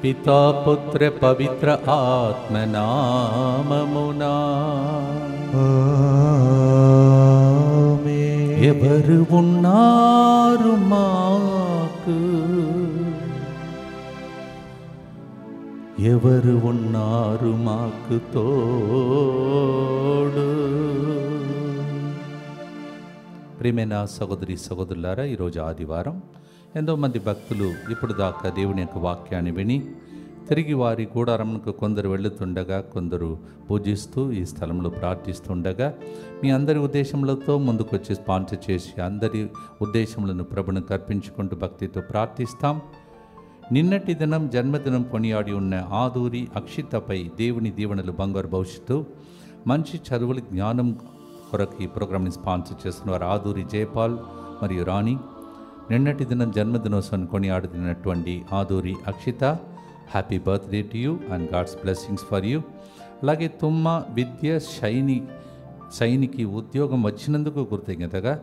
పితా పుత్ర పవిత్ర ఆత్మనామమునా ఆమేన్. ఎవరు ఉన్నారు మాకు, ఎవరు ఉన్నారు మాకు తోడు. ప్రియమైన సహోదరి సహోదరులారా, ఈరోజు ఆదివారం. ఎంతోమంది భక్తులు ఇప్పుడు దాకా దేవుని యొక్క వాక్యాన్ని విని తిరిగి వారి కూడారంకు కొందరు వెళుతుండగా, కొందరు పూజిస్తూ ఈ స్థలంలో ప్రార్థిస్తుండగా, మీ అందరి ఉద్దేశములతో ముందుకొచ్చి స్పాన్సర్ చేసి అందరి ఉద్దేశములను ప్రభును కర్పించుకుంటూ భక్తితో ప్రార్థిస్తాం. నిన్నటి దినం జన్మదినం కొనియాడి ఉన్న ఆదూరి అక్షితపై దేవుని దీవెనలు, బంగారు భవిష్యత్తు, మంచి చదువులు, జ్ఞానం కొరకు ఈ ప్రోగ్రామ్ని స్పాన్సర్ చేస్తున్న వారు ఆదూరి జయపాల్ మరియు రాణి. నిన్నటి దినం జన్మదినోత్సవాన్ని కొనియాడుతున్నటువంటి Aduri Akshitha, happy birthday to you and God's blessings for you. అలాగే తుమ్మ విద్య సైనికి ఉద్యోగం వచ్చినందుకు కృతజ్ఞతగా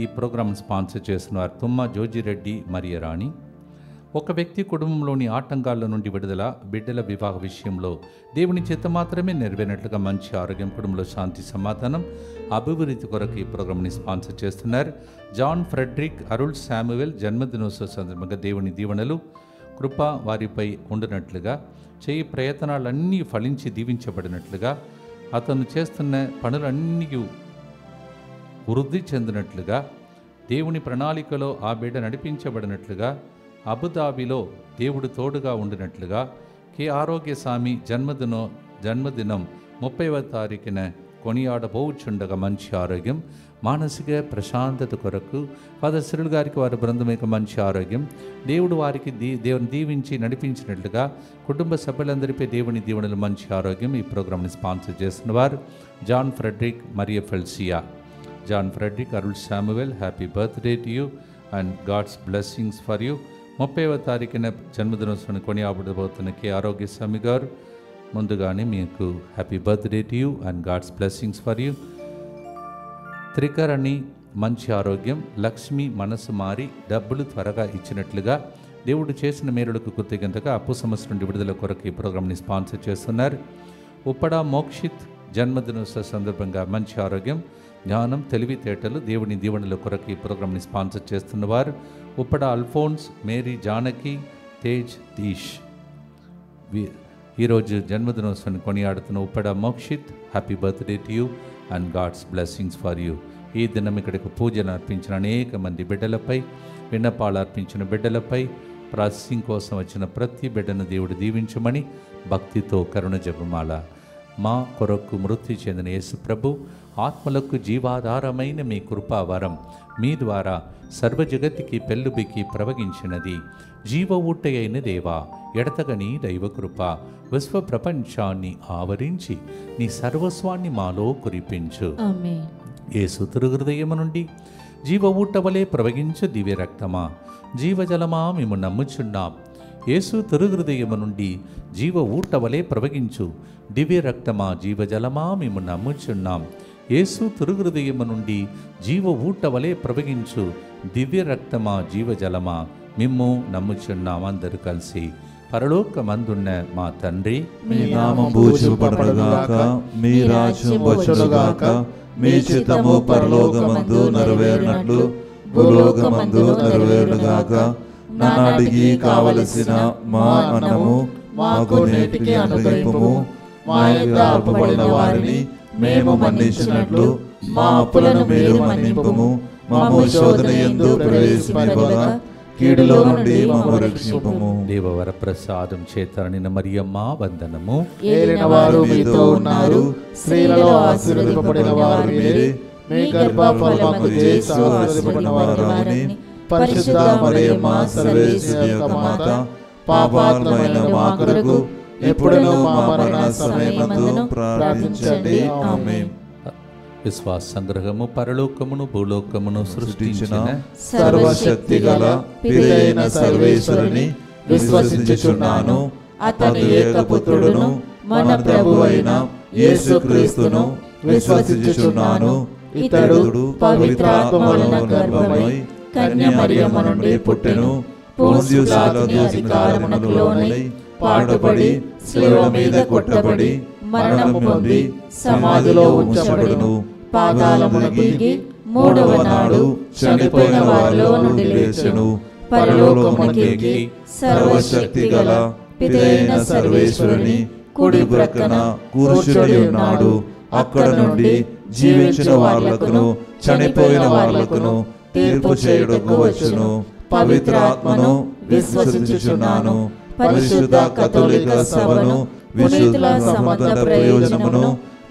ఈ ప్రోగ్రామ్ స్పాన్సర్ చేస్తున్నారు తుమ్మ జోజిరెడ్డి మరియు రాణి. ఒక వ్యక్తి కుటుంబంలోని ఆటంకాల నుండి విడుదల, బిడ్డల వివాహ విషయంలో దేవుని చేత మాత్రమే నెరవేరినట్లుగా మంచి ఆరోగ్యం, కుటుంబంలో శాంతి, సమాధానం, అభివృద్ధి కొరకు ఈ ప్రోగ్రామ్ని స్పాన్సర్ చేస్తున్నారు జాన్ ఫ్రెడ్రిక్ అరుల్ శామ్యువెల్. జన్మదినోత్సవ సందర్భంగా దేవుని దీవెనలు, కృప వారిపై ఉండినట్లుగా, చేయి ప్రయత్నాలన్నీ ఫలించి దీవించబడినట్లుగా, అతను చేస్తున్న పనులన్నీ వృద్ధి చెందినట్లుగా, దేవుని ప్రణాళికలో ఆ బిడ్డ నడిపించబడినట్లుగా, అబుదాబిలో దేవుడు తోడుగా ఉండినట్లుగా, కె ఆరోగ్యస్వామి జన్మదినం 30వ తారీఖున కొనియాడబోచుండగా మంచి ఆరోగ్యం, మానసిక ప్రశాంతత కొరకు ఫాదర్ సిరిల్ గారికి వారి బృందం యొక్క మంచి ఆరోగ్యం, దేవుడు వారికి దేవుని దీవించి నడిపించినట్లుగా కుటుంబ సభ్యులందరిపై దేవుని దీవెనలు, మంచి ఆరోగ్యం. ఈ ప్రోగ్రామ్ని స్పాన్సర్ చేస్తున్న వారు జాన్ ఫ్రెడ్రిక్ మరియు Felicia. John Fredrick Arul Samuel, happy birthday to you and God's blessings for you. 30వ తారీఖున జన్మదినోత్సవాన్ని కొనియాడబోతున్న కె ఆరోగ్యస్వామి గారు, ముందుగానే మీకు happy birthday to you and God's blessings for you. త్రికరణి, మంచి ఆరోగ్యం, లక్ష్మి మనసు మారి డబ్బులు త్వరగా ఇచ్చినట్లుగా, దేవుడు చేసిన మేలులకు కృతజ్ఞతగా అప్పు సమస్య నుండి విడుదల కొరకు ఈ ప్రోగ్రామ్ని స్పాన్సర్ చేస్తున్నారు ఉప్పడా మోక్షిత్. జన్మదినోత్సవ సందర్భంగా మంచి ఆరోగ్యం, జ్ఞానం, తెలివితేటలు, దేవుని దీవెనల కొరకు ఈ ప్రోగ్రామ్ని స్పాన్సర్ చేస్తున్నవారు ఉప్పడ అల్ఫోన్స్, మేరీ, జానకి, తేజ్, దీష్. ఈరోజు జన్మదినోత్సవాన్ని కొనియాడుతున్న Uppada Mokshith, happy birthday to you and God's blessings for you. ఈ దినం ఇక్కడికి పూజలు అర్పించిన అనేక మంది బిడ్డలపై, విన్నపాలు అర్పించిన బిడ్డలపై, ప్రాసెసింగ్ కోసం వచ్చిన ప్రతి బిడ్డను దేవుడు దీవించమని భక్తితో కరుణ జపమాల. మా కొరకు మృతి చెందిన యేసు ప్రభు ఆత్మలకు జీవాధారమైన మీ కృపావరం మీ ద్వారా సర్వజగతికి పెళ్ళుబికి ప్రవగించినది. జీవ ఊట అయిన దేవా, ఎడతగని దైవకృప విశ్వ ప్రపంచాన్ని ఆవరించి నీ సర్వస్వాన్ని మాలో కురిపించు. యేసు తిరుహృదయము నుండి జీవ ఊట వలె ప్రవగించు దివ్య రక్తమా, జీవజలమా మేము నమ్ముచున్నాం. యేసు తిరుహృదయము నుండి జీవ ఊట వలె ప్రవగించు దివ్య రక్తమా, జీవజలమా మేము నమ్ముచున్నాం. యేసు తిరుహృదయము నుండి జీవ ఊట వలె ప్రవగించు దివ్య రక్తమా, జీవజలమా మిమ్ము నమ్ముచున్నాం. అందరూ కలిసి పరలోకమందున్న మా తండ్రి, మీ నామం పూజింపబడుగాక, మీ రాజ్యం వచ్చుగాక, మీ చిత్తము పరలోకమందు నెరవేరినట్లు భూలోకమందు నెరవేరుగాక. నానాటికి కావలసిన మా అన్నము మాకు నేటికి అనుగ్రహింపుము. మా యొక్క అప్పుబడిన వారిని మేము మన్నించినట్లు మా అప్పులను మీరు మన్నింపుము. మమ్ము శోధన యందు ప్రవేశింపగా కీడులో నుండి మమ్ము రక్షింపుము. దేవవర ప్రసాదం చేత నిన్న మరియమ్మ వందనము. ఏలిన వారు మీతో ఉన్నారు, స్త్రీలలో ఆశీర్వదింపబడిన వారు మీరే. మీ గర్భఫలముకు యేసు ఆశీర్వదింపబడిన వారని. పరిశుద్ధ మరియమ్మ సర్వేశ్వరి యొక్క మాత, పాపాత్మైన మా కొరకు ఎప్పుడును మా మరణ సమయమందు ప్రార్థించండి. ఆమేన్. విశ్వాస సంగ్రహము. పరలోకమును భూలోకమును సృష్టించిన సర్వశక్తి గల పితైన సర్వేశ్వరుని విశ్వసించుచున్నాను. అతని ఏకపుత్రుడును మన ప్రభువైన యేసుక్రీస్తును విశ్వసించుచున్నాను. ఇతడు పవిత్రాత్మ వలన గర్భమై కన్య మరియమ్మ నుండి పుట్టెను. పొంత్యుసు పిలాతు అధికారమునకు లోనై పాడుపడి శిలువ మీద కొట్టబడి మరణము పొంది సమాధిలో ఉంచబడును. పాతాళమును దిగి మూడవ నాడు చనిపోయిన వారిలో నుండి లేచెను. పరలోకమునకెక్కి సర్వశక్తి గల పితైన సర్వేశ్వరుని కుడి ప్రక్కన కూర్చుని ఉన్నాడు. అక్కడ నుండి జీవించిన వాళ్లకును చనిపోయిన వాళ్లకును తీర్పు చేయుటకు వచ్చును. పవిత్రాత్మను విశ్వసించుచున్నాను. పరిశుద్ధ కథోలిక సభను పునీతుల సమర్థ ప్రయోజనమును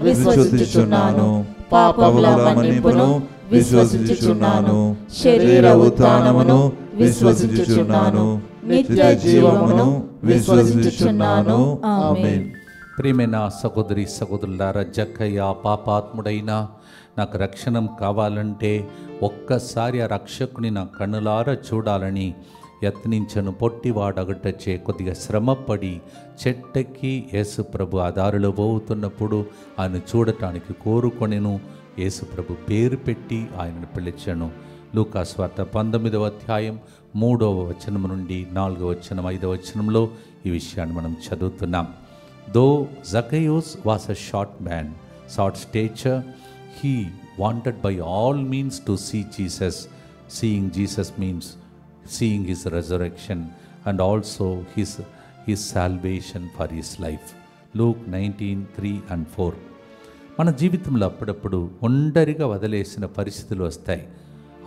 విశ్వసించుచున్నాను. పాపముల మన్నింపును విశ్వసించుచున్నాను. శరీర ఉత్థానమును విశ్వసించుచున్నాను. నిత్య జీవమును విశ్వసించుచున్నాను. ఆమేన్. ప్రియమైన సహోదరి సహోదరులారా, జక్కయ్య పాపాత్ముడైన నాకు రక్షణ కావాలంటే ఒక్కసారి ఆ రక్షకుని నా కన్నులారా చూడాలని యత్నించను. పొట్టివాడగటచే కొద్దిగా శ్రమపడి చెట్టెక్కి యేసుప్రభు ఆ దారిలో పోతున్నప్పుడు ఆయన చూడటానికి కోరుకొనెను. యేసుప్రభు పేరు పెట్టి ఆయనను పిలిచాను. లూకా సువార్త 19వ అధ్యాయం 3వ వచనం నుండి 4వ వచనం 5వ వచనంలో ఈ విషయాన్ని మనం చదువుతున్నాం. Though Zacchaeus was a short man, short stature, he wanted by all means to see Jesus. Seeing Jesus means seeing his resurrection and also his salvation for his life. Luke 19:3 and 4. మన జీవితంలో అప్పుడప్పుడు ఒంటరిగా వదిలేసిన పరిస్థితులు వస్తాయి.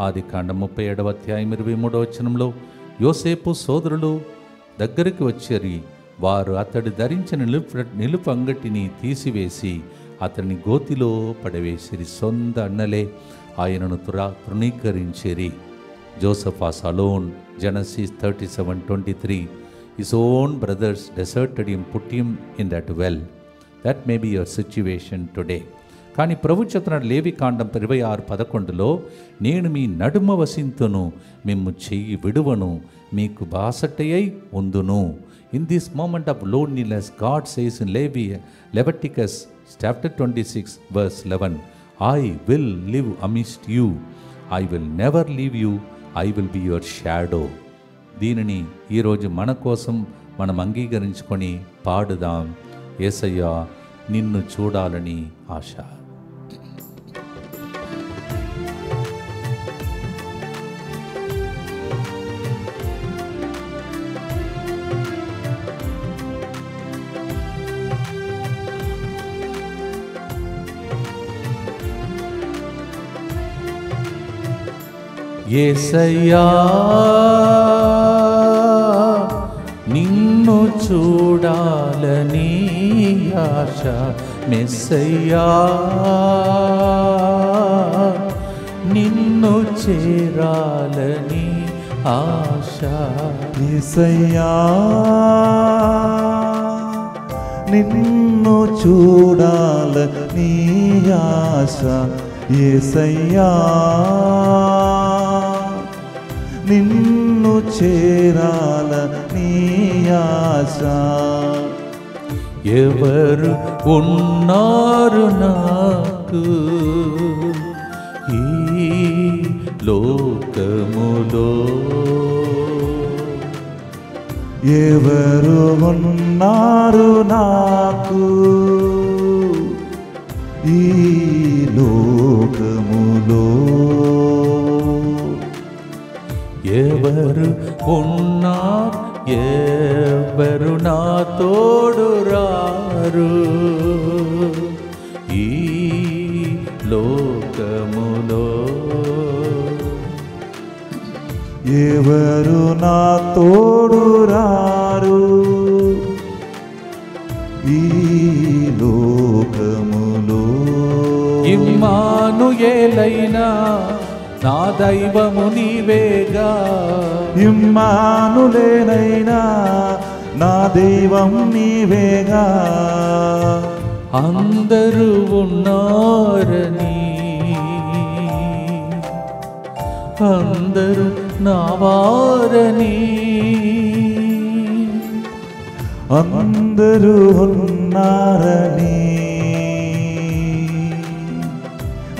ఆదికాండం 37వ అధ్యాయం 23వ వచనంలో యోసేపు సోదరులు దగ్గరికి వచ్చి వారు అతడు ధరించిన నిలుపు అంగటిని తీసివేసి అతని గోతిలో పడవేసిరి. సొంత అన్నలే ఆయనను తృణీకరించిరి. Joseph was alone. Genesis 37:23. His own brothers deserted him, put him in that well. That may be your situation today. కానీ ప్రభు చెప్తున్నాడు లేవికాండం 26:11లో, నేను మీ నడుమ వసింతును, మిమ్ము చెయ్యి విడువను, మీకు బాసటయ్యై ఉందును. In this moment of loneliness, God says in Leviticus chapter 26 verse 11, I will live amidst you, I will never leave you, I will be your shadow. దీనిని ఈరోజు మన కోసం మనం అంగీకరించుకొని పాడుదాం. యేసయ్యా నిన్ను చూడాలని ఆశ. యేసయ్యా నిన్ను చూడాలని ఆశ. మెస్సయ్యా నిన్ను చేరాలని ఆశ. యేసయ్యా నిన్ను చూడాలని ఆశ. యేసయ్యా నిన్ను చేరాలని ఆశ. ఎవరు ఉన్నారు నాకు ఈ లోకములో, ఎవరు ఉన్నారు నాకు ఈ లోకములో, ఎవరు ఉన్నారు, ఎవరు నా తోడు రారు ఈ లోకములో, ఎవరు నా తోడు రారు ఈ లోకములో. ఇమ్మానుయేలైనా నా దైవము నీవేగా, ఇమ్మానుయేలైనా నా దైవం నీవేగా. అందరూ ఉన్నారని, అందరూ నా వారని, అందరూ ఉన్నారని,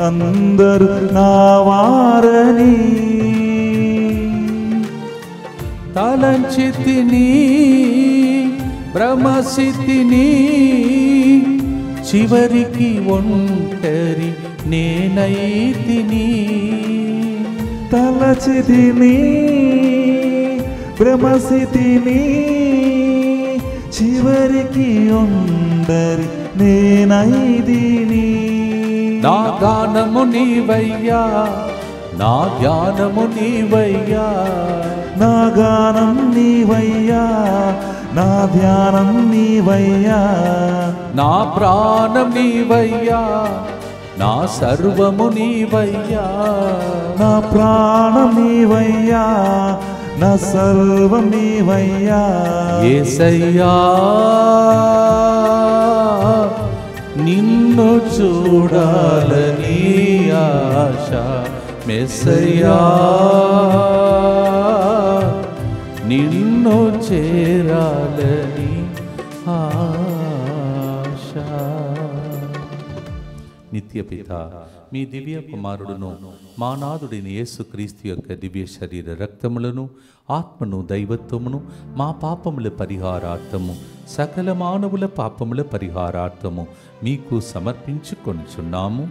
అందరూ నా వారని, తలంచితిని భ్రమసితిని చివరికి ఒంటరి నేనైతిని. తలచితిని భ్రమసితిని చివరికి ఒంటరి నేనైతిని. నా గానము నీవయ్యా, నా జ్ఞానము నీవయ్యా, నా గానం నీవయ్యా, నా ధ్యానం నీవయ్యా, నా ప్రాణం నీవయ్యా, నా సర్వము నీవయ్యా, నా ప్రాణం నీవయ్యా, నా సర్వం నీవయ్యా. యేసయ్యా నిన్ను చూడాలని ఆశ, మెస్సయ్యా నిన్ను చేరాలని ఆశ. నిత్యపిత మీ దివ్య కుమారుడును మా నాథుడైన యేసుక్రీస్తు యొక్క దివ్య శరీర రక్తములను ఆత్మను దైవత్వమును మా పాపముల పరిహారార్థము సకల మానవుల పాపముల పరిహారార్థము మీకు సమర్పించుకొనుచున్నాము.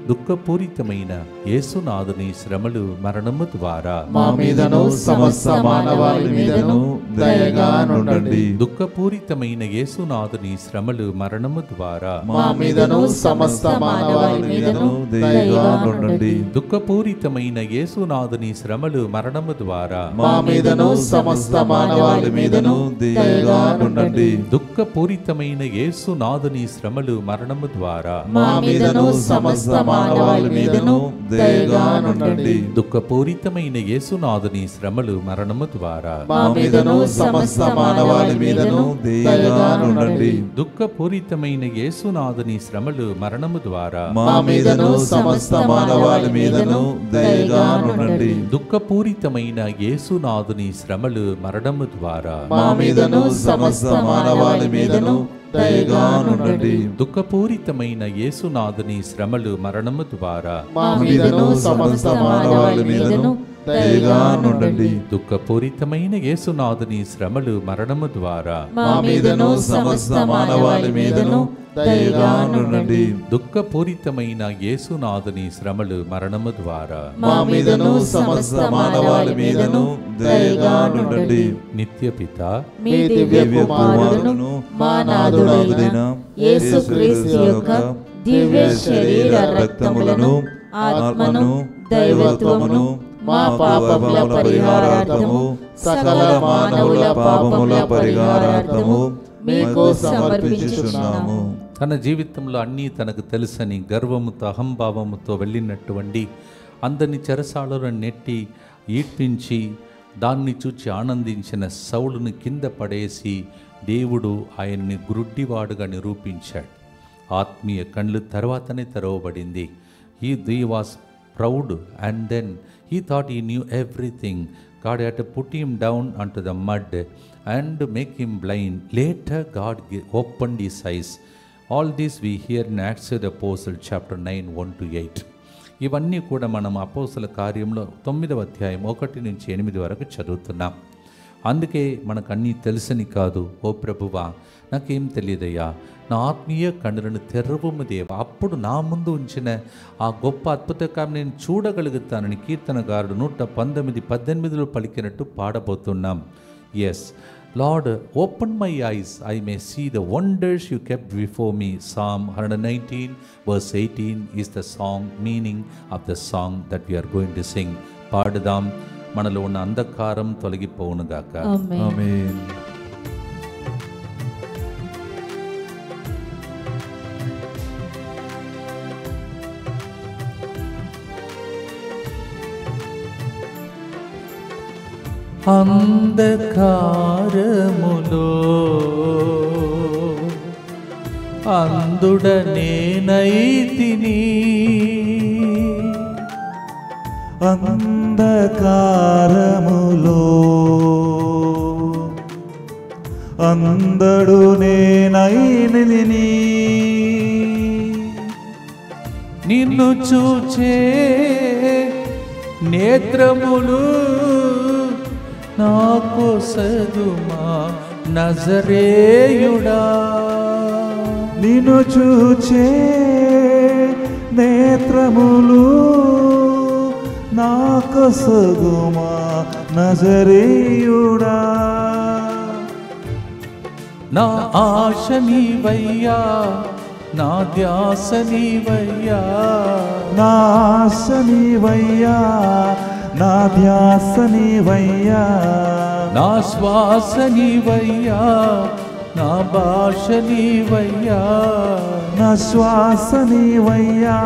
దుఃఖపూరితమైన యేసునాథుని శ్రమలు మరణము ద్వారా మా మీదను సమస్త మానవాళి మీదను దయగా నుండండి. దుఃఖపూరితమైన యేసునాథుని శ్రమలు మరణము ద్వారా మా మీదను సమస్త మానవాళి మీదను దయగా నుండండి. దుఃఖపూరితమైన యేసునాథుని శ్రమలు మరణము ద్వారా మా మీదను సమస్త మానవాళి మీదను దయగా నుండండి. దుఃఖపూరితమైన యేసునాథుని శ్రమలు మరణము ద్వారా మా మీదను సమస్త మానవాళి మీదను దయగా నుండండి. దుఃఖపూరితమైన యేసునాథుని శ్రమలు మరణము ద్వారా మా మీదను సమస్త మానవాళి మీదను దయగా నుండండి. దుఃఖపూరితమైన యేసునాథుని శ్రమలు మరణము ద్వారా మా మీదను సమస్త మానవాళి మీదను దయగా నుండండి. దుఃఖపూరితమైన యేసునాథుని శ్రమలు మరణము ద్వారా మా మీదను సమస్త మానవాళి మీదను దయగా నుండండి. దుఃఖపూరితమైన యేసునాథుని శ్రమలు మరణము ద్వారా మా మీదను సమస్త మానవాళి మీదను దయగా నుండండి. దుఃఖపూరితమైన యేసునాథుని శ్రమలు మరణము ద్వారా మా మీదను సమస్త మానవాళి మీదను దయగా నుండండి. దుఃఖపూరితమైన యేసునాథుని శ్రమలు మరణము ద్వారా మా మీదను సమస్త మానవాళి మీదను దయగా నుండండి. నిత్యపిత మీ దివ్య కుమారుడును మా నాథుడైన యేసుక్రీస్తు యొక్క దివ్య శరీర రక్తములను ఆత్మను దైవత్వమును మా పాపముల పరిహారార్థము సకల మానవుల పాపముల పరిహారార్థము మీకు సమర్పించుచున్నాము. తన జీవితంలో అన్నీ తనకు తెలుసని గర్వముతో అహంభావముతో వెళ్ళినటువంటి అందరిని చెరసాలలో నెట్టి ఈడ్పించి దాన్ని చూచి ఆనందించిన సౌలుని కింద పడేసి దేవుడు ఆయన్ని గురుడ్డివాడుగా నిరూపించాడు. ఆత్మీయ కళ్ళు తర్వాతనే తెరవబడింది. he was proud and then he thought he knew everything. God had to put him down onto the mud and make him blind. Later God opened his eyes. All this we hear in Acts of the Apostle chapter 9 1-8. ఇవన్నీ కూడా మనం అపోస్తల కార్యంలో 9వ అధ్యాయం 1 నుంచి 8 వరకు చదువుతున్నాం. అందుకే మనకు అన్నీ తెలుసని కాదు, ఓ ప్రభువా నాకేం తెలియదయ్యా, నా ఆత్మీయ కన్నులను తెరవము దేవా, అప్పుడు నా ముందు ఉంచిన ఆ గొప్ప అద్భుతకారం నేను చూడగలుగుతానని కీర్తనగారుడు 119:18 పలికినట్టు పాడబోతున్నాం. Yes Lord, open my eyes, I may see the wonders you kept before me. Psalm 119 verse 18 is the song meaning of the song that we are going to sing. పాడుదాం, మనలో ఉన్న అంధకారం తొలగిపోవునుగాక. ఆమేన్. అంధకారములో అందుడనేనైతిని, అంధకారములో అందడు నేనైతిని, నిన్ను చూచే నేత్రములు నాకు సదుమా నజరేయుడా. నిన్ను చూచే నేత్రములు నాకు సదుమా నజరేయుడా. నా ఆశ నీవయ్యా, నా ధ్యాస నీవయ్యా, నా ఆశ నీవయ్యా, నా ధ్యాస నీవయ్యా, నా శ్వాస నీవయ్యా, నా భాష నీవయ్యా, నా శ్వాస నీవయ్యా,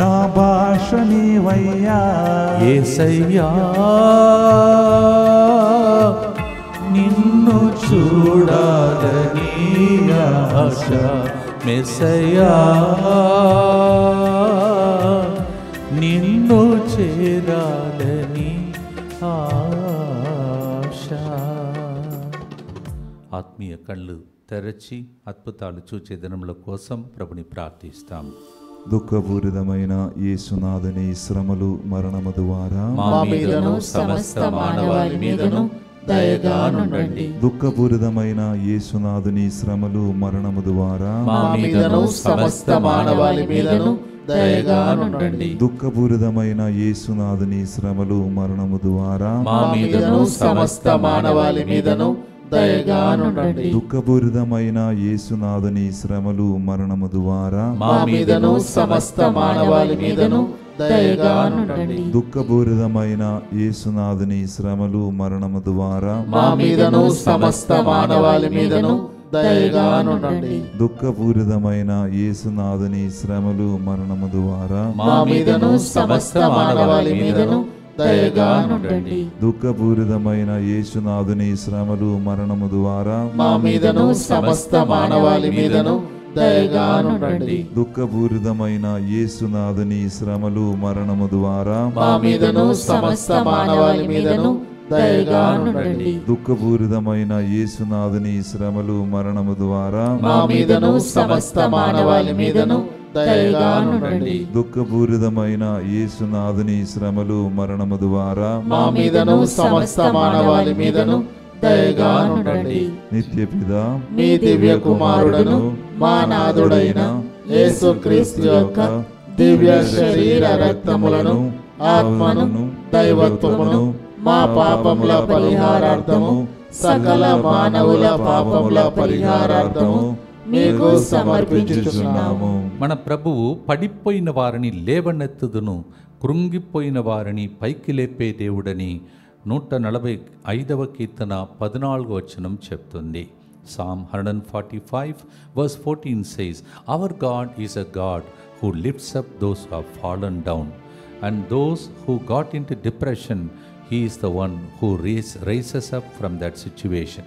నా భాష నీవయ్యా. యేసయ్యా నిన్ను చూడాలని ఆశ, మెస్సయ్యా నిన్ను చేరాలని ఆశ. ఆత్మీయ కళ్ళు తెరచి అద్భుతాలు చూచే దినముల కోసం ప్రభుని ప్రార్థిస్తాం. దుఃఖపూరితమైన యేసునాథుని శ్రమలు మరణము ద్వారా మా మీదను సమస్త మానవాళి మీదను దయగా నుండండి. దుఃఖపూరితమైన యేసునాథుని శ్రమలు మరణము ద్వారా మా మీదను సమస్త మానవాళి మీదను దయగా నుండండి. దుఃఖపూరితమైన యేసునాథుని శ్రమలు మరణము ద్వారా మా మీదను సమస్త మానవాళి మీదను దయగా నుండండి. దుఃఖపూరితమైన యేసునాథుని శ్రమలు మరణము ద్వారా మా మీదను సమస్త మానవాళి మీదను దయగా నుండండి. దుఃఖపూరితమైన యేసునాథుని శ్రమలు మరణము ద్వారా మా మీదను సమస్త మానవాళి మీదను దయగా నుండండి. దుఃఖపూరితమైన యేసునాథుని శ్రమలు మరణము ద్వారా మా మీదను సమస్త మానవాళి మీదను దయగా నుండండి. దుఃఖపూరితమైన యేసునాథుని శ్రమలు మరణము ద్వారా మా మీదను సమస్త మానవాళి మీదను దయగా నుండండి. దుఃఖపూరితమైన యేసునాథుని శ్రమలు మరణము ద్వారా మా మీదను సమస్త మానవాళి మీదను దయగా నుండండి. దుఃఖపూరితమైన యేసునాథుని శ్రమలు మరణము ద్వారా మా మీదను సమస్త మానవాళి మీదను దయగా నుండండి. దుఃఖపూరితమైన యేసునాథుని శ్రమలు మరణము ద్వారా మా మీదను సమస్త మానవాళి మీదను దయగా నుండండి. నిత్యపిత మీ దివ్య కుమారుడను మా నాథుడైన యేసుక్రీస్తు యొక్క దివ్య శరీర రక్తములను ఆత్మను దైవత్వమును మా పాపముల పరిహారార్థము సకల మానవుల పాపముల పరిహారార్థము మీకు సమర్పించుచున్నాము. మన ప్రభువు పడిపోయిన వారిని లేవనెత్తుదును, కృంగిపోయిన వారిని పైకి లేపే దేవుడని 145వ కీర్తన 14వ వచనం చెప్తుంది. Psalm 145 verse 14 says, "Our God is a God who lifts up those who have fallen down, and those who got into depression, He is the one who raises up from that situation."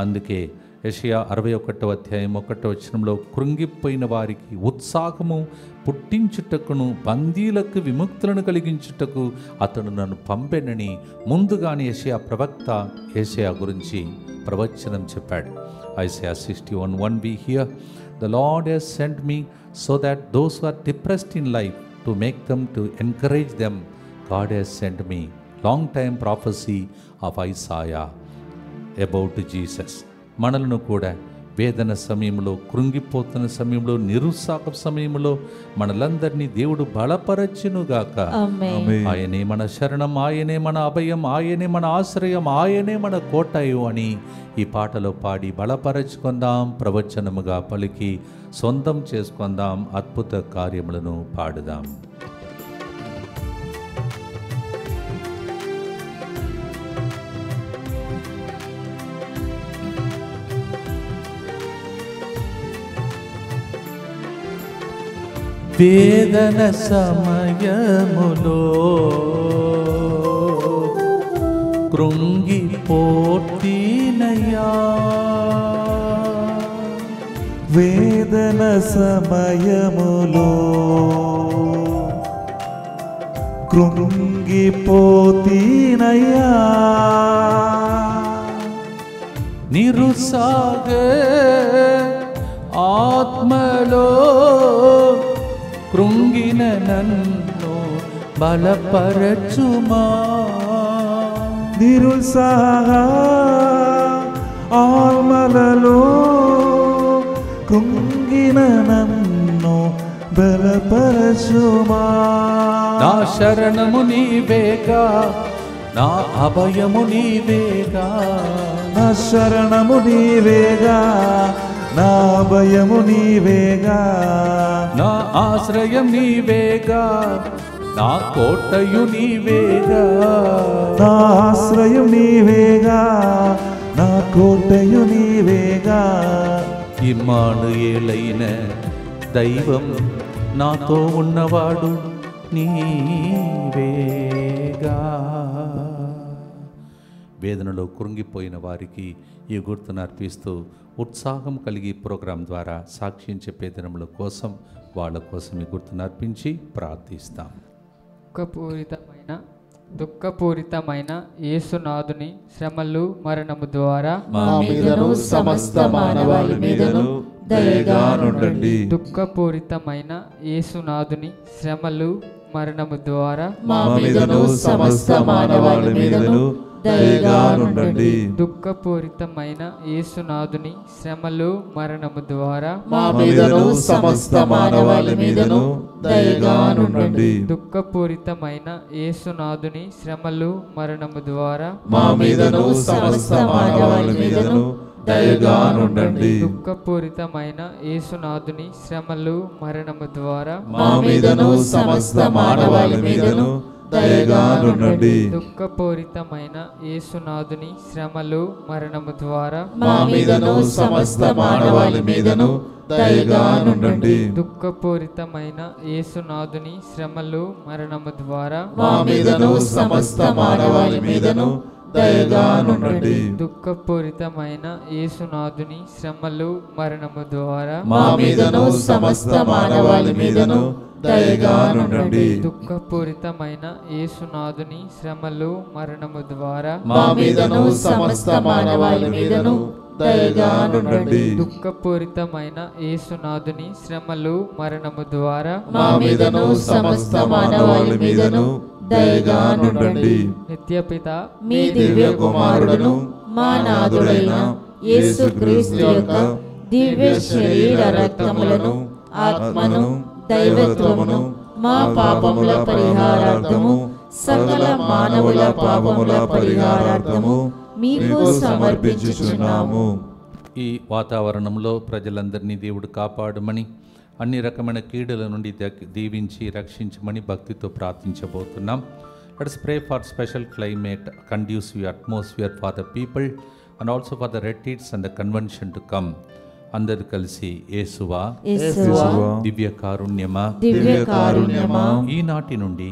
అందుకే యెషయా 61వ అధ్యాయం 1వ వచనంలో కృంగిపోయిన వారికి ఉత్సాహము పుట్టించుటకును బందీలకు విముక్తులను కలిగించుటకు అతడు నన్ను పంపెనని ముందుగానే యెషయా ప్రవక్త యెషయా గురించి ప్రవచనం చెప్పాడు. Isaiah 61:1 we hear, "The Lord has sent me so that those who are depressed in life, to make them, to encourage them, God has sent me." Long time prophecy of Isaiah about Jesus. మనలను కూడా వేదన సమయంలో, కృంగిపోతున్న సమయంలో, నిరుత్సాహ సమయంలో మనలందరినీ దేవుడు బలపరచునుగాక. ఆయనే మన శరణం, ఆయనే మన అభయం, ఆయనే మన ఆశ్రయం, ఆయనే మన కోటయు అని ఈ పాటలో పాడి బలపరచుకుందాం, ప్రవచనముగా పలికి సొంతం చేసుకుందాం, అద్భుత కార్యములను పాడుదాం. వేదన సమయములో కృంగిపోతినయ్యా, వేదన సమయములో కృంగిపోతినయ్యా, నిరుత్సాహ ఆత్మలో కృంగిన నన్ను బలపరచుమా, నిరుత్సాహ ఆల్మలలో కుంగిన నన్ను బలపరచుమా. నా శరణము నీవేగా, నా అభయము నీవేగా, నా శరణము నీవేగా, నా భయము నీవేగా, నా ఆశ్రయం నీవేగా, నా కోటయు నీవేగా, నా ఆశ్రయం నీవేగా, నా కోటయు నీవేగా. ఇమ్మానుయేలైన దైవం నాతో ఉన్నవాడు నీవేగా. వేదనలో కృంగిపోయిన వారికి ఈ గుర్తును అర్పిస్తూ ఉత్సాహం కలిగి ప్రోగ్రాం ద్వారా సాక్ష్యం చెప్పే దినముల కోసం వాళ్ళ కోసం ఈ గుర్తును అర్పించి ప్రార్థిస్తాం. దుఃఖపూరితమైన యేసునాథుని శ్రమలు మరణము ద్వారా మా మీదను సమస్త మానవాళి మీదను దయగా నుండండి. దుఃఖపూరితమైన యేసునాథుని శ్రమలు మరణము ద్వారా మా మీదను సమస్త మానవాళి మీదను దయగా నుండండి. దుఃఖపూరితమైన యేసునాథుని శ్రమలు మరణము ద్వారా మా మీదను సమస్త మానవాళి మీదను దయగా నుండండి. దుఃఖపూరితమైన యేసునాథుని శ్రమలు మరణము ద్వారా మా మీదను సమస్త మానవాళి మీదను దయగా నుండండి. దుఃఖపూరితమైన యేసునాథుని శ్రమలు మరణము ద్వారా మా మీదను సమస్త మానవాళి మీదను దయగా నుండండి. దుఃఖపూరితమైన యేసునాథుని శ్రమలు మరణము ద్వారా మా మీదను సమస్త మానవాళి మీదను దయగా నుండండి. దుఃఖపూరితమైన యేసునాథుని శ్రమలు మరణము ద్వారా మా మీదను సమస్త మానవాళి మీదను దయగా నుండండి. దుఃఖపూరితమైన యేసునాథుని శ్రమలు మరణము ద్వారా మా మీదను సమస్త మానవాళి మీదను దయగా నుండండి. దుఃఖపూరితమైన యేసునాథుని శ్రమలు మరణము ద్వారా మా మీదను సమస్త మానవాళి మీదను దయగా నుండండి. దుఃఖపూరితమైన యేసునాథుని శ్రమలు మరణము ద్వారా మా మీదను సమస్త మానవాళి మీదను దయగా నుండండి. నిత్యపిత మీ దివ్య కుమారుడును మా నాథుడైన యేసుక్రీస్తు యొక్క దివ్య శరీర రక్తములను ఆత్మను దైవత్వమును మా పాపముల పరిహారార్థము సకల మానవుల పాపముల పరిహారార్థము మీకు సమర్పించుచున్నాము. ఈ వాతావరణంలో ప్రజలందరినీ దేవుడు కాపాడమని, అన్ని రకమైన కీడుల నుండి దీవించి రక్షించమని భక్తితో ప్రార్థించబోతున్నాం. Let's pray for special climate, conducive atmosphere for the people and also for the retreats and the convention to come. అందరు కలిసి యేసువా, దివ్య కారుణ్యమా, దివ్య కారుణ్యమా, ఈనాటి నుండి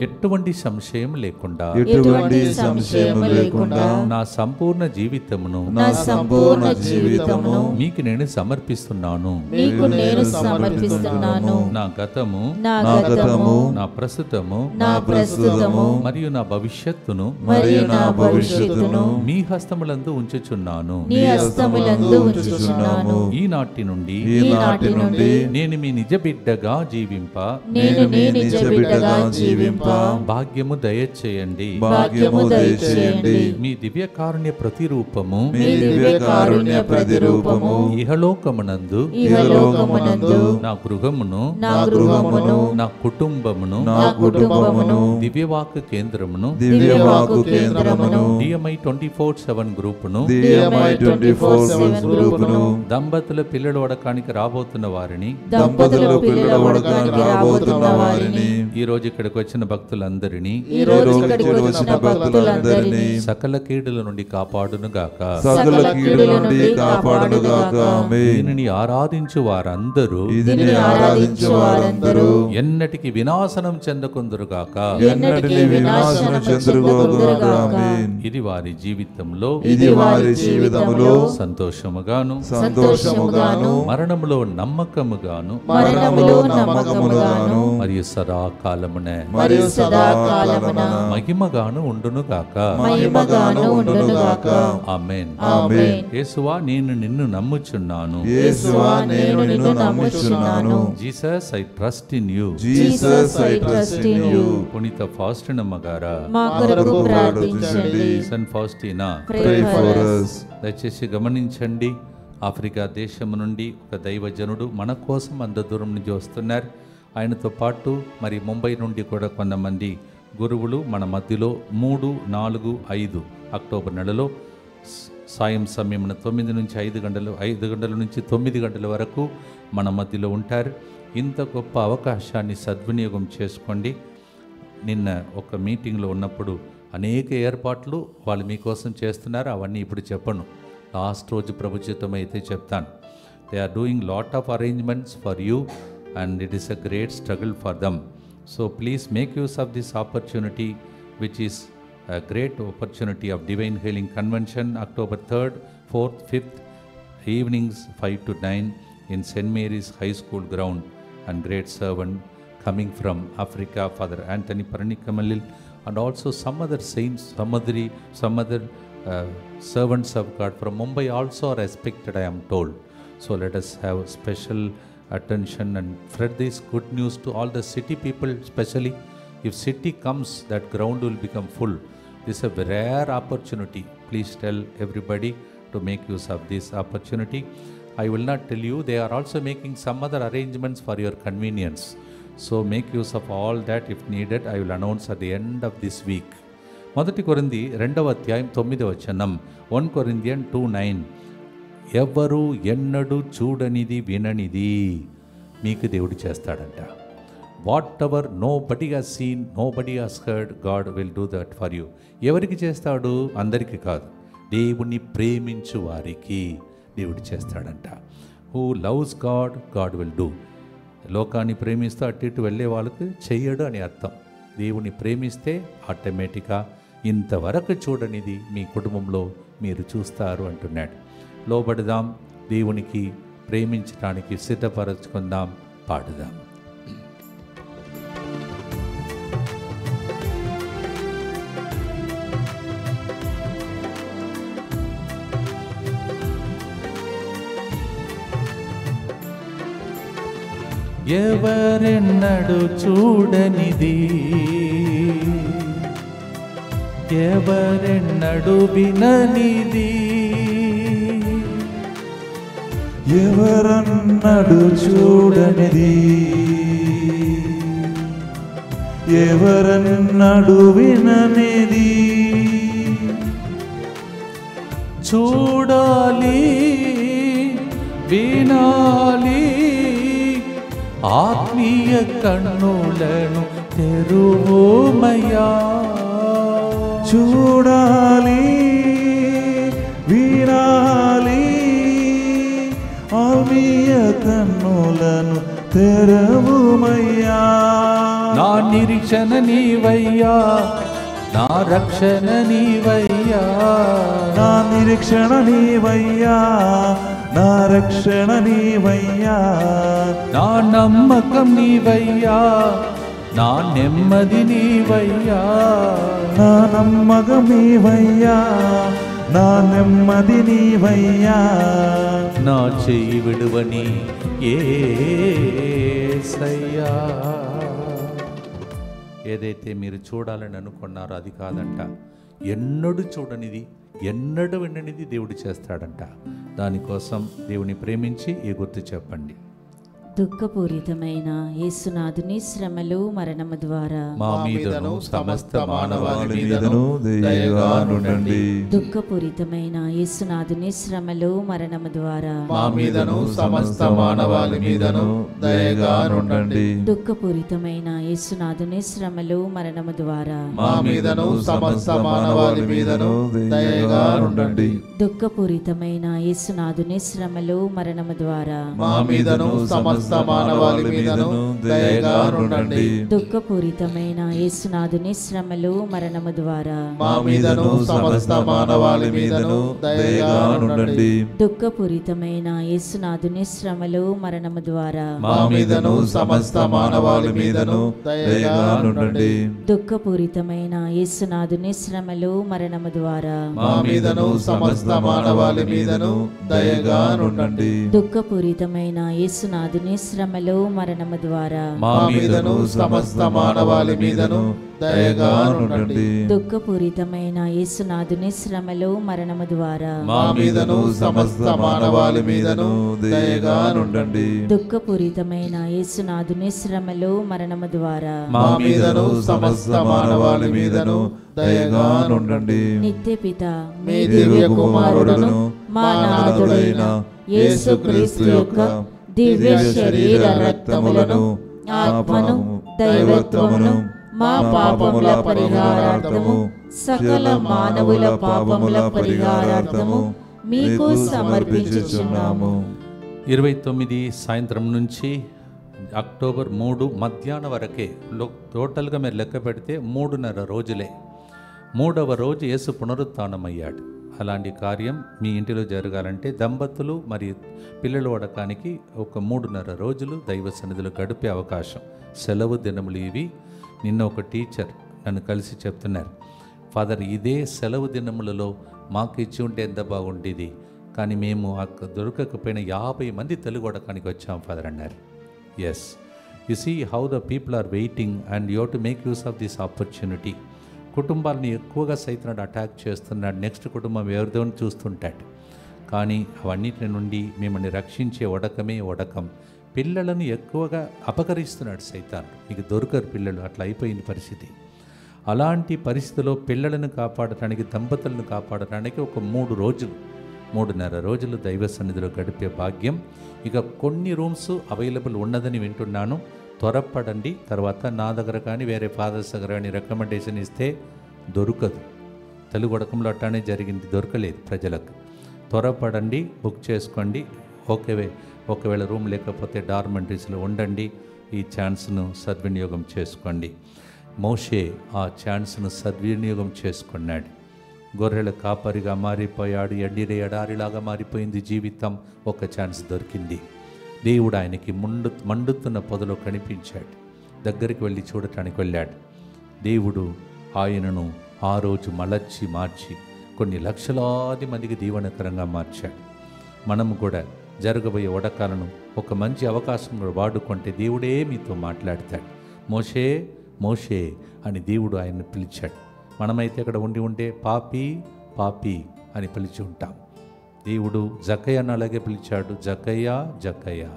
ఎటువంటి సంశయం లేకుండా ఎటువంటి సంశయం లేకుండా నా సంపూర్ణ జీవితమును మీకు నేను సమర్పిస్తున్నాను. మీకు నేను సమర్పిస్తున్నాను. నా గతము, నా ప్రస్తుతము మరియు నా భవిష్యత్తును మీ హస్తములందు ఉంచుచున్నాను. ఈనాటి నుండి నేను మీ నిజ బిడ్డగా జీవింప భాగ్యము దయచేయండి. మీ దివ్య కారుణ్య ప్రతిరూపము ఇహలోకమునందు నా గృహమును, నా కుటుంబమును, దివ్యవాక్ కేంద్రమును, DMI 24/7 గ్రూపును, దంపతుల పిల్లలు వడకానికి రాబోతున్న వారిని, ఈ రోజు ఇక్కడికి వచ్చిన భక్తులందరినీ సకల కీడుల నుండి కాపాడును గాక. దీనిని ఆరాధించు వారందరూ ఎన్నటికి వినాశనం చెందకుందురు గాక. ఇది వారి జీవితంలో సంతోషముగా సంతోషముగాను సంతోషముగాను మరణములో నమ్మకముగాను మరణములో నమ్మకముగాను మరియు సదాకాలమున మరియు సదాకాలమున మహిమగాను ఉండునుగాక. మహిమగాను ఉండునుగాక. ఆమేన్. ఆమేన్. యేసువా నేను నిన్ను నమ్ముచున్నాను. యేసువా నేను నిన్ను నమ్ముచున్నాను. Jesus I trust in you. Jesus I trust in you. పునీత ఫాస్టినమ్మ గారా, మా కొరకు ప్రార్థించండి. Saint Faustina, Pray for us. దయచేసి గమనించండి, ఆఫ్రికా దేశం నుండి ఒక దైవజనుడు మన కోసం అంత దూరం నుంచి వస్తున్నారు. ఆయనతో పాటు మరి ముంబై నుండి కూడా కొంతమంది గురువులు మన మధ్యలో 3, 4, 5 అక్టోబర్ నెలలో సాయం సమయమున 9 నుంచి 5 గంటలు, 5 గంటల నుంచి 9 గంటల వరకు మన మధ్యలో ఉంటారు. ఇంత గొప్ప అవకాశాన్ని సద్వినియోగం చేసుకోండి. నిన్న ఒక మీటింగ్లో ఉన్నప్పుడు అనేక ఏర్పాట్లు వాళ్ళు మీకోసం చేస్తున్నారు. అవన్నీ ఇప్పుడు చెప్పను, లాస్ట్ రోజు ప్రభుత్వం అయితే చెప్తాను. They are doing lot of arrangements for you and it is a great struggle for them. So please make use of this opportunity which is a great opportunity of Divine Healing Convention, October 3rd, 4th, 5th, evenings 5 to 9 in St. Mary's High School ground. And great servant coming from Africa, Father Anthony Paranikamalil, and also some other saints, some other servants of God from Mumbai also are expected, I am told. So let us have special attention and spread this good news to all the city people, especially. If city comes, that ground will become full. This is a rare opportunity. Please tell everybody to make use of this opportunity. I will not tell you, they are also making some other arrangements for your convenience. So make use of all that if needed. I will announce at the end of this week. మొదటి కొరింథీ 2వ అధ్యాయం 9వ వచనం, 1 Corinthians 2:9. ఎవరు ఎన్నడూ చూడనిది విననిది మీకు దేవుడు చేస్తాడంట. Whatever nobody has seen, nobody has heard, God will do that for you. ఎవరికి చేస్తాడు? అందరికీ కాదు, దేవుణ్ణి ప్రేమించు వారికి దేవుడు చేస్తాడంట. Who loves God, God will do. లోకాన్ని ప్రేమిస్తూ అటు ఇటు వెళ్ళే వాళ్ళకి చెయ్యడు అని అర్థం. దేవుని ప్రేమిస్తే ఆటోమేటిక్గా ఇంతవరకు చూడనిది మీ కుటుంబంలో మీరు చూస్తారు అంటున్నాడు. లోబడదాం, దేవునికి ప్రేమించడానికి సిద్ధపరచుకుందాం, పాడుదాం. ఎవరెన్నడు చూడనిది, ఎవరెన్నడు విననిది, ఎవరన్నడు చూడనిది, ఎవరన్నడు విననిది, చూడాలి వినాలి, ఆత్మీయ కన్నులను తెరువుమయ్యా. చూడాలి వినాలి, ఆత్మీయ కన్నులను తెరవుమయ్యా. నా నిరీక్షణ నీవయ్యా, నా రక్షణ నీవయ్యా, నా నిరీక్షణ నీవయ్యా, నా రక్షణ నీవయ్యా. నా నమ్మకం నీవయ్యా, నా నెమ్మది నీవయ్యా, నా నమ్మకం నీవయ్యా, నా నెమ్మది నీవయ్యా. నా చెయ్యి విడువని యేసయ్యా. ఏదైతే మీరు చూడాలని అనుకున్నారో అది కాదంట, ఎన్నడూ చూడనిది, ఎన్నడూ విననిది దేవుడు చేస్తాడంట. దానికోసం దేవుని ప్రేమించి ఈ గుర్తు చెప్పండి. దుఃఖపూరితమైన యేసునాథుని శ్రమలు మరణము ద్వారా మా మీదను సమస్త మానవాళి మీదను దయగా నుండండి. దుఃఖపూరితమైన యేసునాథుని శ్రమలు మరణము ద్వారా మా మీదను సమస్త మానవాళి మీదను దయగా నుండండి. దుఃఖపూరితమైన యేసునాథుని శ్రమలు మరణము ద్వారా మా మీదను సమస్త మానవాళి మీదను దయగా నుండండి. దుఃఖపూరితమైన యేసునాథుని శ్రమలు మరణము ద్వారా మా మీదను సమస్త సమస్త మానవాళి మీదను దయగా నుండండి. దుఃఖపూరితమైన యేసునాథుని శ్రమలు మరణము ద్వారా మా మీదను సమస్త మానవాళి మీదను దయగా నుండండి. దుఃఖపూరితమైన యేసునాథుని శ్రమలు మరణము ద్వారా మా మీదను సమస్త మానవాళి మీదను దయగా నుండండి. దుఃఖపూరితమైన యేసునాథుని శ్రమలు మరణము ద్వారా మా మీదను సమస్త మానవాళి మీదను దయగా నుండండి. దుఃఖపూరితమైన యేసునాథుని శ్రమలు మరణము ద్వారా మా మీదను సమస్త మానవాళి మీదను దయగా నుండండి. దుఃఖపూరితమైన యేసునాథుని శ్రమలు మరణము ద్వారా మా మీదను సమస్త మానవాళి మీదను దయగా నుండండి. దుఃఖపూరితమైన యేసునాథుని శ్రమలు మరణము ద్వారా మా మీదను సమస్త మానవాళి మీదను దయగా నుండండి. నిత్య పిత మీ దివ్య కుమారుడును మా నాథుడైన యేసుక్రీస్తు యొక్క దివ్య శరీర రక్తములను ఆత్మను దైవత్వమును మా పాపముల పరిహారార్థము సకల మానవుల పాపముల పరిహారార్థము మీకు సమర్పించుచున్నాము. 29 సాయంత్రం నుంచి అక్టోబర్ 3 మధ్యాహ్నం వరకే టోటల్గా మీరు లెక్క పెడితే 3.5 రోజులే. 3వ రోజు యేసు పునరుత్థానమయ్యాడు. అలాంటి కార్యం మీ ఇంటిలో జరగాలంటే దంపతులు మరియు పిల్లలు వడకానికి ఒక 3.5 రోజులు దైవ సన్నిధిలో గడిపే అవకాశం. సెలవు దినములు ఇవి. నిన్న ఒక టీచర్ నన్ను కలిసి చెప్తున్నారు, ఫాదర్ ఇదే సెలవు దినములలో మాకు ఇచ్చి ఉంటే ఎంత బాగుండేది, కానీ మేము దొరకకపోయిన 50 మంది తెలుగు వడకానికి వచ్చాం ఫాదర్ అన్నారు. Yes, you see how the people are waiting and you to make use of this opportunity. కుటుంబాలని ఎక్కువగా సైతానుడు అటాక్ చేస్తున్నాడు. నెక్స్ట్ కుటుంబం ఎవరిదో చూస్తుంటాడు. కానీ అవన్నిటి నుండి మిమ్మల్ని రక్షించే వడకమే వడకం. పిల్లలను ఎక్కువగా అపకరిస్తున్నాడు సైతానుడు. మీకు దొరకరు పిల్లలు, అట్లా అయిపోయింది పరిస్థితి. అలాంటి పరిస్థితిలో పిల్లలను కాపాడటానికి, దంపతులను కాపాడటానికి ఒక 3 రోజులు 3.5 రోజులు దైవ సన్నిధిలో గడిపే భాగ్యం. ఇక కొన్ని రూమ్స్ అవైలబుల్ ఉన్నదని వింటున్నాను. త్వరపడండి. తర్వాత నా దగ్గర కానీ వేరే ఫాదర్స్ దగ్గర కానీ రికమెండేషన్ ఇస్తే దొరకదు. తెలుగు వడకంలో అట్లానే జరిగింది, దొరకలేదు ప్రజలకు. త్వరపడండి, బుక్ చేసుకోండి. ఒకవేళ రూమ్ లేకపోతే డార్మెంటరీస్లో ఉండండి. ఈ ఛాన్స్ను సద్వినియోగం చేసుకోండి. మోషే ఆ ఛాన్స్ను సద్వినియోగం చేసుకున్నాడు. గొర్రెల కాపరిగా మారిపోయాడు. ఎడారిలాగా మారిపోయింది జీవితం. ఒక ఛాన్స్ దొరికింది. దేవుడు ఆయనకి మండుతున్న పొదలో కనిపించాడు. దగ్గరికి వెళ్ళి చూడటానికి వెళ్ళాడు. దేవుడు ఆయనను ఆ రోజు మార్చి కొన్ని లక్షలాది మందికి దీవెనకరంగా మార్చాడు. మనము కూడా జరగబోయే వడకాలను ఒక మంచి అవకాశం వాడుకుంటే దేవుడే మీతో మాట్లాడతాడు. మోషే మోషే అని దేవుడు ఆయన్ని పిలిచాడు. మనమైతే అక్కడ ఉంటే పాపి పాపి అని పిలిచి ఉంటాం. దేవుడు జక్కయ్యను అలాగే పిలిచాడు. జక్కయ్య.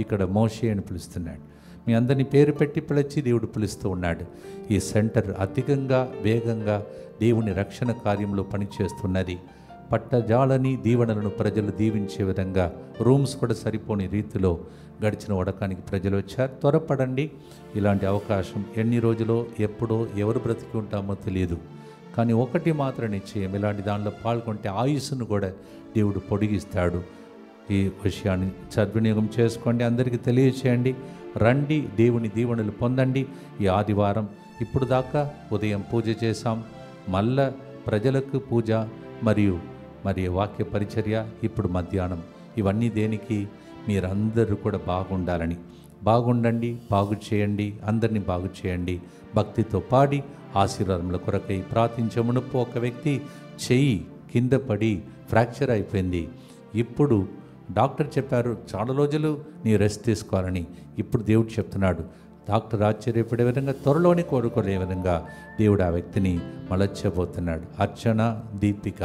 ఇక్కడ మోషే అని పిలుస్తున్నాడు. మీ అందరినీ పేరు పెట్టి పిలిచి దేవుడు పిలుస్తూ ఉన్నాడు. ఈ సెంటర్ అధికంగా వేగంగా దేవుని రక్షణ కార్యంలో పనిచేస్తున్నది. పట్టజాలని దీవెనలను ప్రజలు దీవించే విధంగా రూమ్స్ కూడా సరిపోని రీతిలో గడిచిన వడకానికి ప్రజలు వచ్చారు. త్వరపడండి. ఇలాంటి అవకాశం ఎన్ని రోజులో ఎప్పుడో ఎవరు బ్రతికి ఉంటామో తెలియదు. కానీ ఒకటి మాత్రం నిశ్చయం, ఇలాంటి దానిలో పాల్గొంటే ఆయుస్సును కూడా దేవుడు పొడిగిస్తాడు. ఈ విషయాన్ని సద్వినియోగం చేసుకోండి. అందరికీ తెలియచేయండి. రండి, దేవుని దీవెనలు పొందండి. ఈ ఆదివారం ఇప్పుడు దాకా ఉదయం పూజ చేశాం. మళ్ళా ప్రజలకు పూజ మరియు వాక్య పరిచర్య ఇప్పుడు మధ్యాహ్నం. ఇవన్నీ దేనికి? మీరందరూ కూడా బాగుండండి, బాగు చేయండి, అందరినీ బాగు చేయండి. భక్తితో పాడి ఆశీర్వాదముల కొరకై ప్రార్థించమునుపు ఒక వ్యక్తి చెయ్యి కింద పడి ఫ్రాక్చర్ అయిపోయింది. ఇప్పుడు డాక్టర్ చెప్పారు చాలా రోజులు నీ రెస్ట్ తీసుకోవాలని. ఇప్పుడు దేవుడు చెప్తున్నాడు. డాక్టర్ ఆశ్చర్యపడే విధంగా, త్వరలోనే కోరుకునే విధంగా దేవుడు ఆ వ్యక్తిని మలచబోతున్నాడు. అర్చన, దీపిక,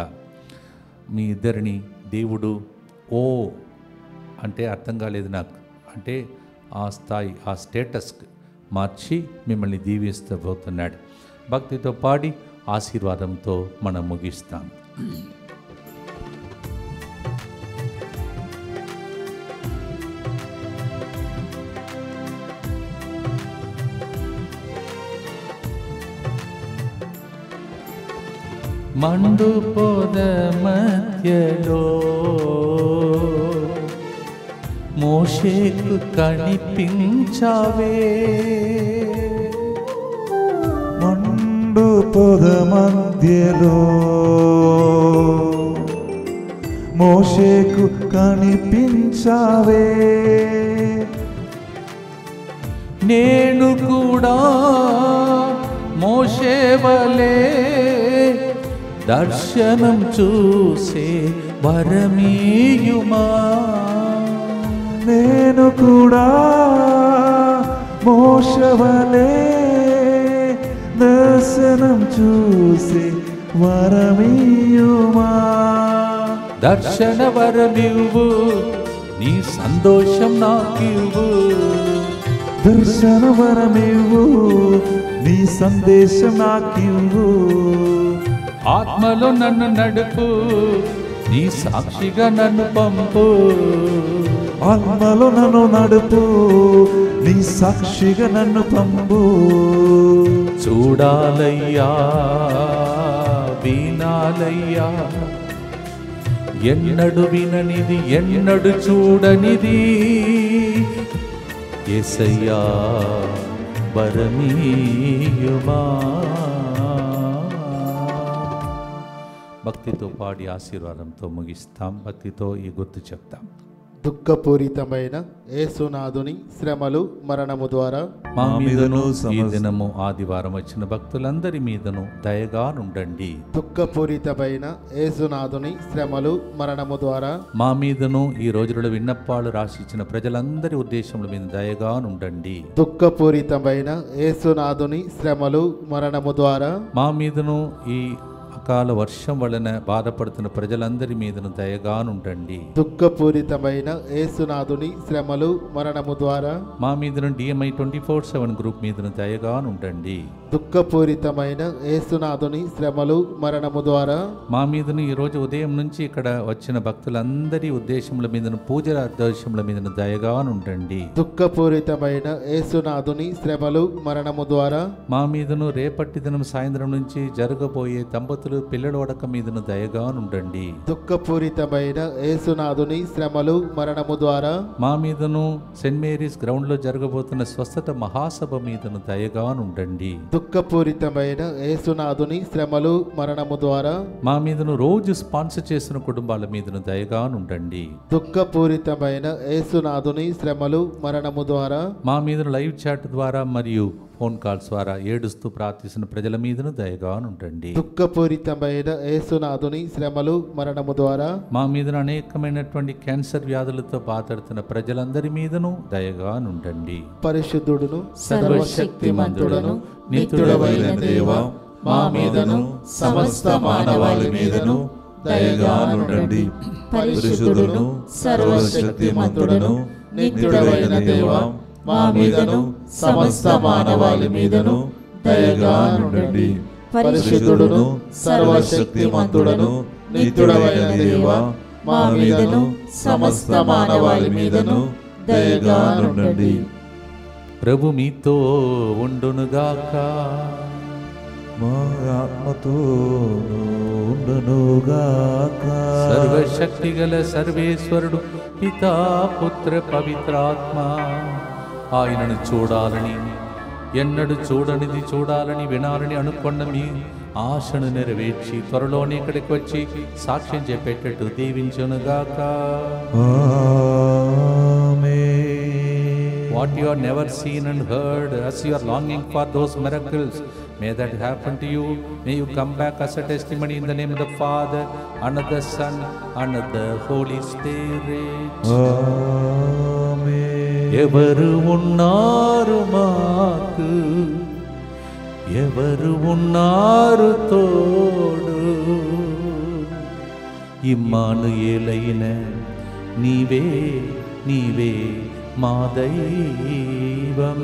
మీ ఇద్దరిని దేవుడు అంటే అర్థం కాలేదు నాకు, అంటే ఆ స్థాయి, ఆ స్టేటస్ మార్చి మిమ్మల్ని దీవిస్తబోతున్నాడు. భక్తితో పాడి ఆశీర్వాదంతో మనం ముగిస్తాం. మండు పొద మధ్యలో మోషేకు కనిపించావే. మండు పొద మధ్యలో మోషేకు కనిపించావే. నేను కూడా మోషే వలే దర్శనం చూసే వరమీయుమా. నేను కూడా మోషే వలే దర్శనం చూసి వరమీయుమా. దర్శన వరమివ్వు, నీ సంతోషం నాకివ్వు. దర్శన వరమివ్వు, నీ సందేశం నాకివ్వు. ఆత్మలో నన్ను నడుపు, నీ సాక్షిగా నన్ను పంపు. ఆత్మలో నన్ను నడుపు, నీ సాక్షిగా నన్ను పంపు. చూడాలయ్యా, వినాలయ్యా, ఎన్నడు విననిది ఎన్నడు చూడనిది యేసయ్యా వరమీయుమా. భక్తితో పాడి ఆశీర్వాదంతో ముగిస్తాం. భక్తితో ఈ గుర్తు చెప్తాం. దుఃఖపూరితమైన యేసునాథుని శ్రమలు మరణము ద్వారా మా మీదను ఈ దినము ఆదివారం వచ్చిన భక్తులందరి మీదను దయగా నుండండి. దుఃఖపూరితమైన యేసునాథుని శ్రమలు మరణము ద్వారా మా మీదను ఈ రోజులలో విన్నపాలు రాసిచ్చిన ప్రజలందరి ఉద్దేశముల మీద దయగా నుండండి. దుఃఖపూరితమైన యేసునాథుని శ్రమలు మరణము ద్వారా మా మీదను ఈ అకాల వర్షం వలన బాధపడుతున్న ప్రజలందరి మీదను దయగా నుండండి. దుఃఖపూరితమైన యేసునాథుని శ్రమలు మరణము ద్వారా మా మీదను DMI 24/7 గ్రూప్ మీదను దయగా నుండండి. దుఃఖపూరితమైన యేసునాథుని శ్రమలు మరణము ద్వారా మా మీదను ఈ రోజు ఉదయం నుంచి ఇక్కడ వచ్చిన భక్తులందరి ఉద్దేశముల మీదను పూజల ఉద్దేశముల మీదను దయగా నుండండి. దుఃఖపూరితమైన యేసునాథుని శ్రమలు మరణము ద్వారా మా మీదను రేపటి దినం సాయంత్రం నుంచి జరగబోయే దంపతులు పిల్లల వడక మీదను దయగా నుండండి. దుఃఖపూరితమైన యేసునాథుని శ్రమలు మరణము ద్వారా మా మీదను సెయింట్ మేరీస్ గ్రౌండ్ లో జరగబోతున్న స్వస్థత మహాసభ మీదను దయగా నుండండి. దుఃఖపూరితమైన యేసునాథుని శ్రమలు మరణము ద్వారా మా మీదను రోజు స్పాన్సర్ చేస్తున్న కుటుంబాల మీదను దయగా నుండండి. దుఃఖపూరితమైన యేసునాథుని శ్రమలు మరణము ద్వారా మా మీదను లైవ్ చాట్ ద్వారా మరియు ఫోన్ కాల్స్ ద్వారా ఏడుస్తూ ప్రార్థిస్తున్న ప్రజల మీదను దయగా నుండండి. దుఃఖపూరితమైన యేసునాథుని శ్రమలు మరణము ద్వారా మా మీదను అనేకమైనటువంటి క్యాన్సర్ వ్యాధులతో బాధపడుతున్న ప్రజలందరి మీదను దయగా నుండండి. పరిశుద్ధుడును సర్వశక్తిమంతుడును నిత్యుడవైన దేవా, మా మీదను సమస్త మానవాళి మీదను దయగా నుండండి. పరిశుద్ధుడును సర్వశక్తిమంతుడును నిత్యుడవైన దేవా, మా మీదను సమస్త మానవాళి మీదను దయగా నుండండి. పరిశుద్ధుడును సర్వశక్తిమంతుడును నిత్యుడవైన దేవా, మా మీదను సమస్త మానవాళి మీదను దయగా నుండండి. ప్రభు మీతో ఉండునుగాక. మా ఆత్మతో ఉండునుగాక. సర్వశక్తి గల సర్వేశ్వరుడు పితా పుత్ర పవిత్రాత్మ ఆయనను చూడాలని ఎన్నడు చూడనిది చూడాలని వినాలని అనుకున్న మీ ఆశను నెరవేర్చి త్వరలోనే ఇక్కడికి వచ్చి సాక్ష్యం చెప్పేటట్టు దీవించునుగాక. What you have never seen and heard, as you are longing for those miracles, may that happen to you. May you come back as a testimony in the name of the Father, and of the Son, and of the Holy Spirit. ఎవరు ఉన్నారు మాకు, ఎవరు ఉన్నారు తోడు, ఇమ్మానుయేలైన నీవే నీవే మా దైవం.